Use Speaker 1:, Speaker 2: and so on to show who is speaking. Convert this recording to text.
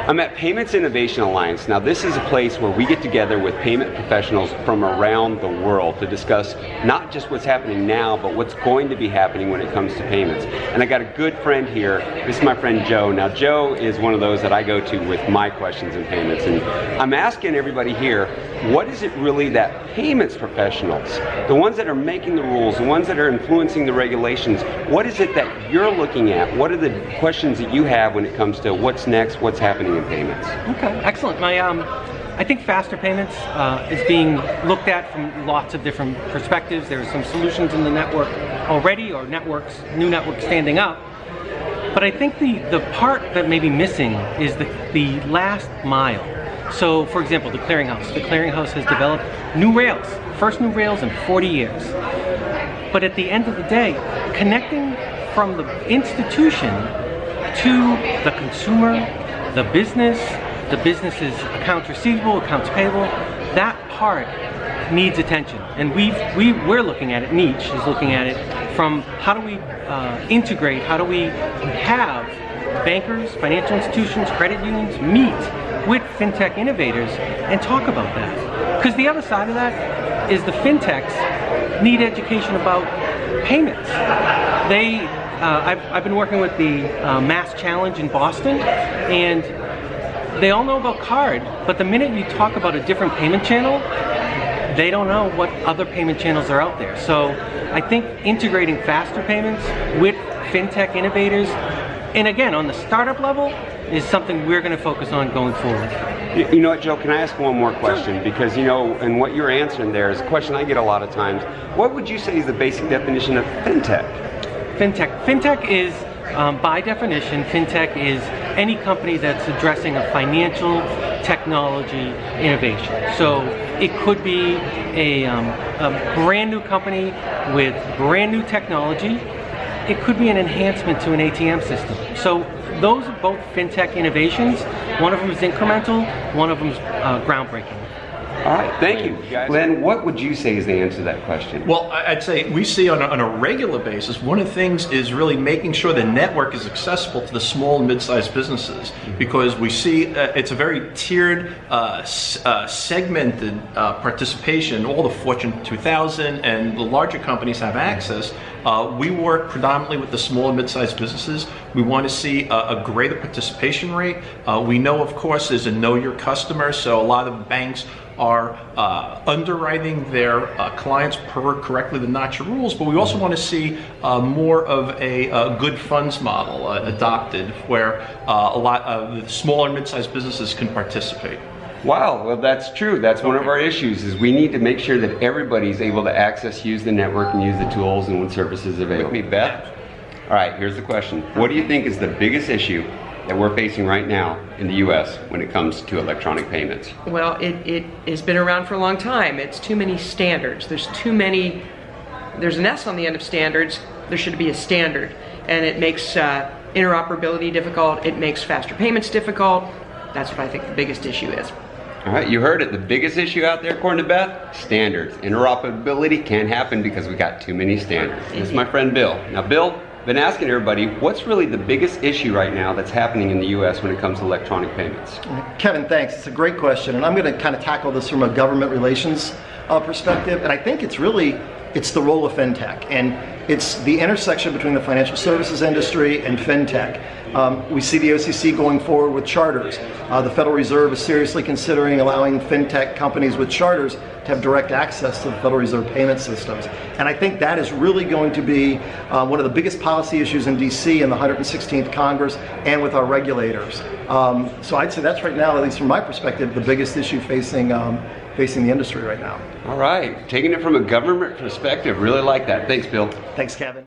Speaker 1: I'm at Payments Innovation Alliance. Now this is a place where we get together with payment professionals from around the world to discuss not just what's happening now, but what's going to be happening when it comes to payments. And I got a good friend here. This is my friend Joe. Now Joe is one of those that I go to with my questions in payments. And I'm asking everybody here, what is it really that payments professionals, the ones that are making the rules, the ones that are influencing the regulations, what is it that you're looking at? What are the questions that you have when it comes to what's next, what's happening in payments?
Speaker 2: Okay, excellent. I think faster payments is being looked at from lots of different perspectives. There are some solutions in the network already, or new networks standing up. But I think the part that may be missing is the last mile. So, for example, the Clearinghouse. The Clearinghouse has developed new rails, first new rails in 40 years. But at the end of the day, connecting from the institution to the consumer, the business's accounts receivable, accounts payable, that part needs attention. And we're looking at it, Niche is looking at it from how do we integrate, how do we have bankers, financial institutions, credit unions meet with fintech innovators and talk about that. Because the other side of that is the fintechs need education about payments. I've been working with the Mass Challenge in Boston, and they all know about card, but the minute you talk about a different payment channel, they don't know what other payment channels are out there. So I think integrating faster payments with fintech innovators, and again, on the startup level, is something we're going to focus on going forward.
Speaker 1: You know what, Joe, can I ask one more question? Because, you know, and what you're answering there is a question I get a lot of times. What would you say is the basic definition of fintech?
Speaker 2: Fintech is, by definition, fintech is any company that's addressing a financial technology innovation. So it could be a brand new company with brand new technology. It could be an enhancement to an ATM system. So those are both fintech innovations. One of them is incremental, one of them is groundbreaking.
Speaker 1: All right, thank you. Glenn, what would you say is the answer to that question?
Speaker 3: Well, I'd say we see on a regular basis, one of the things is really making sure the network is accessible to the small and mid-sized businesses, because we see it's a very tiered, segmented participation. All the Fortune 2000 and the larger companies have access. We work predominantly with the small and mid-sized businesses. We want to see a greater participation rate. We know, of course, there's a know your customer, so a lot of banks are underwriting their clients per correctly the NACHA rules, but we also want to see more of a good funds model adopted, where a lot of the smaller and mid-sized businesses can participate.
Speaker 1: Wow, well that's true. That's one of our issues, is we need to make sure that everybody's able to access, use the network, and use the tools and what services available. With me, Beth? All right, here's the question. What do you think is the biggest issue that we're facing right now in the U.S. when it comes to electronic payments?
Speaker 4: Well, it has been around for a long time. It's too many standards. There's an S on the end of standards. There should be a standard. And it makes interoperability difficult. It makes faster payments difficult. That's what I think the biggest issue is.
Speaker 1: All right, you heard it. The biggest issue out there, according to Beth, standards. Interoperability can't happen because we got too many standards. This is my friend Bill. Now, Bill, been asking everybody, what's really the biggest issue right now that's happening in the U.S. when it comes to electronic payments?
Speaker 5: Kevin, thanks. It's a great question, and I'm going to kind of tackle this from a government relations perspective, and I think it's the role of fintech, and it's the intersection between the financial services industry and fintech. We see the OCC going forward with charters. The Federal Reserve is seriously considering allowing fintech companies with charters to have direct access to the Federal Reserve payment systems. And I think that is really going to be one of the biggest policy issues in DC in the 116th Congress and with our regulators. So I'd say that's right now, at least from my perspective, the biggest issue facing the industry right now.
Speaker 1: All right, taking it from a government perspective, really like that. Thanks, Bill.
Speaker 5: Thanks, Kevin.